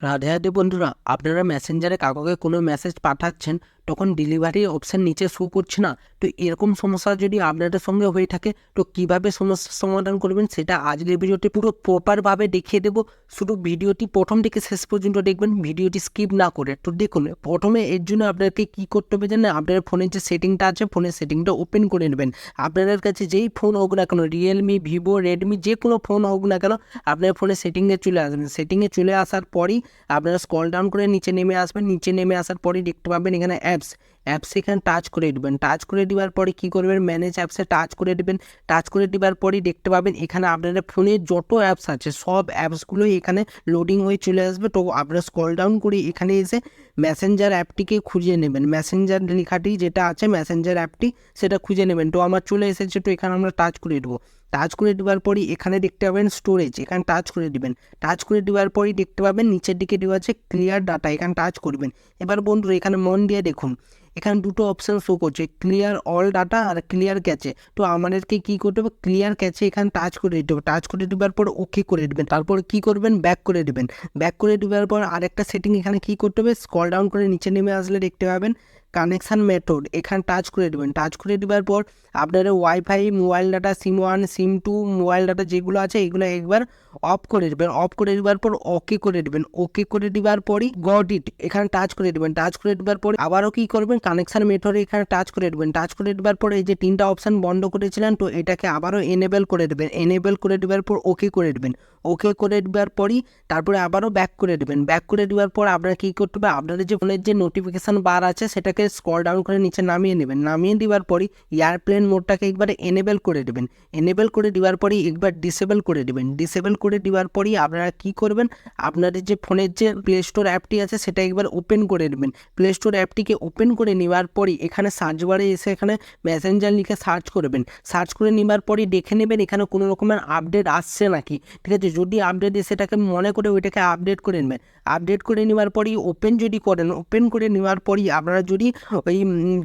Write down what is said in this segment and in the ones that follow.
রাধে রাধে বন্ধুরা, আপনারা মেসেঞ্জারে কাউকে কোনো মেসেজ পাঠাচ্ছেন, তখন ডেলিভারি অপশান নিচে শো করছে না। তো এরকম সমস্যা যদি আপনাদের সঙ্গে হয়ে থাকে, তো কিভাবে সমস্যার সমাধান করবেন সেটা আজকের ভিডিওতে পুরো প্রপারভাবে দেখিয়ে দেবো। শুধু ভিডিওটি প্রথম থেকে শেষ পর্যন্ত দেখবেন, ভিডিওটি স্কিপ না করে। তো দেখুন, প্রথমে এর জন্য আপনাকে কী করতে হবে জানেন? আপনার ফোনের যে সেটিংটা আছে, ফোনের সেটিংটা ওপেন করে নেবেন। আপনাদের কাছে যেই ফোন হোক না কেন, রিয়েলমি, ভিভো, রেডমি, যে কোনো ফোন হোক না কেন, আপনার ফোনে সেটিংয়ে চলে আসবেন। সেটিংয়ে চলে আসার পরই আপনারা স্ক্রল ডাউন করে নিচে নেমে আসবেন। নিচে নেমে আসার পরেই দেখতে পাবেন এখানে অ্যাপস এখানে টাচ করে দেবেন। টাচ করে দেওয়ার পরে কী করবেন, ম্যানেজ অ্যাপসে টাচ করে দেবেন। টাচ করে দেওয়ার পরেই দেখতে পাবেন এখানে আপনাদের ফোনে যত অ্যাপস আছে সব অ্যাপসগুলোই এখানে লোডিং হয়ে চলে আসবে। তো আপনারা স্ক্রল ডাউন করে এখানে এসে মেসেঞ্জার অ্যাপটিকে খুঁজে নেবেন। মেসেঞ্জার লেখাটি যেটা আছে, মেসেঞ্জার অ্যাপটি, সেটা খুঁজে নেবেন। তো আমার চলে এসেছে, তো এখানে আমরা টাচ করে দেবো। টাচ করে দেওয়ার পরই এখানে দেখতে পাবেন স্টোরেজ, এখানে টাচ করে দিবেন। টাচ করে দেওয়ার পরই দেখতে পাবেন নিচের দিকে দেওয়া আছে ক্লিয়ার ডাটা, এখানে টাচ করবেন। এবার বন্ধুরা এখানে মন দিয়ে দেখুন, এখানে দুটো অপশান শো করছে, ক্লিয়ার অল ডাটা আর ক্লিয়ার ক্যাচে। তো আমাদেরকে কী করতে হবে, ক্লিয়ার ক্যাচে এখানে টাচ করে দিতে হবে। টাচ করে দেওয়ার পর ওকে করে দেবেন। তারপর কী করবেন, ব্যাক করে দেবেন। ব্যাক করে দেওয়ার পর আরেকটা সেটিং এখানে কী করতে হবে, স্ক্রল ডাউন করে নিচে নেমে আসলে দেখতে পাবেন কানেকশান মেথড, এখানে টাচ করে দেবেন। টাচ করে দেওয়ার পর আপনারা ওয়াইফাই, মোবাইল ডাটা, সিম 1, সিম 2 মোবাইল ডাটা যেগুলো আছে এগুলো একবার অফ করে দেবেন। অফ করে দেওয়ার পর ওকে করে দেবেন। ওকে করে দেওয়ার পরই গট ইট, এখানে টাচ করে দেবেন। টাচ করে দেওয়ার পরে আবারও কী করবেন, কানেকশান মেথডে এখানে টাচ করে দেবেন। টাচ করে দেওয়ার পরে এই যে তিনটা অপশান বন্ধ করেছিলেন, তো এটাকে আবারও এনেবেল করে দেবেন। এনেবেল করে দেওয়ার পর ওকে করে দেবেন। ওকে করে দেওয়ার পরই তারপরে আবারও ব্যাক করে দেবেন। ব্যাক করে দেওয়ার পর আপনারা কী করতে হবে, আপনাদের যে ফোনের যে নোটিফিকেশান বার আছে সেটাকে স্ক্রল ডাউন করে নিচে নামিয়ে নেবেন। নামিয়ে দেওয়ার পরই এয়ারপ্লেন মোডটাকে একবার এনেবেল করে দেবেন। এনেবেল করে দেওয়ার পরই একবার ডিসেবল করে দেবেন। ডিসেবল করে দেওয়ার পরই আপনারা কী করবেন, আপনাদের যে ফোনের যে প্লে স্টোর অ্যাপটি আছে সেটা একবার ওপেন করে নেবেন। প্লে স্টোর অ্যাপটিকে ওপেন করে নেওয়ার পরই এখানে সার্চ বারে এসে এখানে মেসেঞ্জার লিখে সার্চ করবেন। সার্চ করে নেওয়ার পরই দেখে নেবেন এখানে কোনো রকমের আপডেট আসছে নাকি। ঠিক আছে, যদি আপডেট এসে সেটাকে মনে করে ওইটাকে আপডেট করে নেবেন। আপডেট করে নেওয়ার পরই ওপেন যদি করেন, ওপেন করে নেওয়ার পরই আপনারা যদি ওই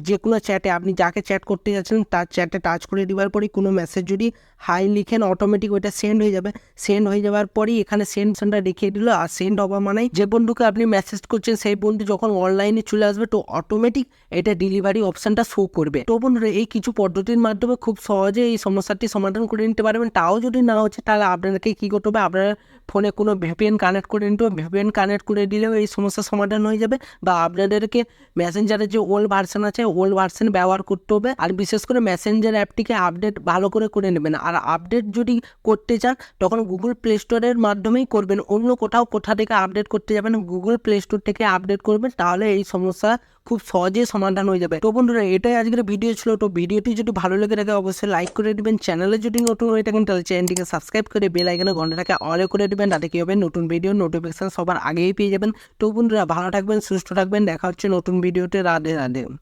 যে কোনো চ্যাটে আপনি যাকে চ্যাট করতে যাচ্ছেন তার চ্যাটে টাচ করে দেওয়ার পরই কোনো মেসেজ যদি হাই লিখেন, অটোমেটিক ওইটা সেন্ড হয়ে যাবে। সেন্ড হয়ে যাওয়ার পরই এখানে সেন্ডটা দেখিয়ে দিল। আর সেন্ড হওয়া মানেই যে বন্ধুকে আপনি মেসেজ করছেন সেই বন্ধু যখন অনলাইনে চলে আসবে, তো অটোমেটিক এটা ডেলিভারি অপশানটা শো করবে। তো বন্ধুরা এই কিছু পদ্ধতির মাধ্যমে খুব সহজে এই সমস্যাটি সমাধান করে নিতে পারবেন। তাও যদি না হচ্ছে তাহলে আপনাদেরকে কী করতে হবে, আপনার ফোনে কোনো ভিপিএন কানেক্ট করে নিতে হবে। ভিপিএন কানেক্ট করে দিলেও এই সমস্যার সমাধান হয়ে যাবে। বা আপনাদেরকে মেসেঞ্জারের যে ওল্ড ভার্সন আছে ওল্ড ভার্সন ব্যবহার করতে হবে। আর বিশেষ করে মেসেঞ্জার অ্যাপটিকে আপডেট ভালো করে নেবেন। আর আপডেট যদি করতে চান তখন গুগল প্লে স্টোরের মাধ্যমেই করবেন। অন্য কোথা থেকে আপডেট করতে যাবেন, গুগল প্লে স্টোর থেকে আপডেট করবেন, তাহলে এই সমস্যা খুব সহজে সমাধান হয়ে যাবে। তো বন্ধুরা এটাই আজকের ভিডিও ছিল। তো ভিডিওটি যদি ভালো লেগে থাকে অবশ্যই লাইক করে দিবেন। চ্যানেলে যদি নতুন হয়ে থাকেন তাহলে চ্যানেলটিকে সাবস্ক্রাইব করে বেল আইকনে ঘন্টাটাকে অলে করে দিবেন। তাতে কী হবে, নতুন ভিডিও নোটিফিকেশন সবার আগেই পেয়ে যাবেন। তো বন্ধুরা ভালো থাকবেন, সুস্থ থাকবেন, দেখা হচ্ছে নতুন ভিডিওতে। রাধে রাধে।